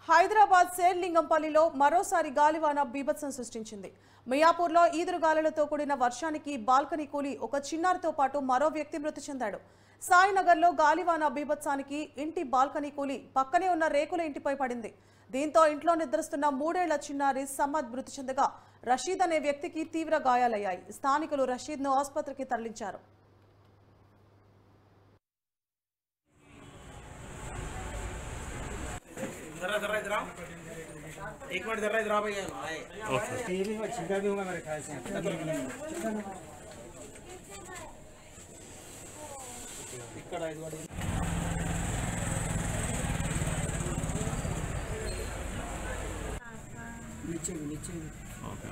హైదరాబాద్ శేర్లింగంపల్లిలో మరోసారి గాలివాన బీభత్సం సృష్టించింది. మియాపూర్లో ఈదురుగాలులతో కూడిన వర్షానికి బాల్కనీ కూలి ఒక చిన్నారితో పాటు మరో వ్యక్తి మృతి చెందాడు. సాయినగర్లో గాలివాన బీభత్సానికి ఇంటి బాల్కనీ కూలి పక్కనే ఉన్న రేకుల ఇంటిపై పడింది. దీంతో ఇంట్లో నిద్రిస్తున్న 3 ఏళ్ల చిన్నారి సమ్మద్ మృతి చెందగా రషీద్ అనే వ్యక్తికి తీవ్ర గాయాలయ్యాయి. స్థానికులు రషీద్ను ఆసుపత్రికి తరలించారు. एक मिनट जरा इधर आ भैया ये भी मैं छिका भी होगा मेरे ख्याल से ఇక్కడ नीचे ओके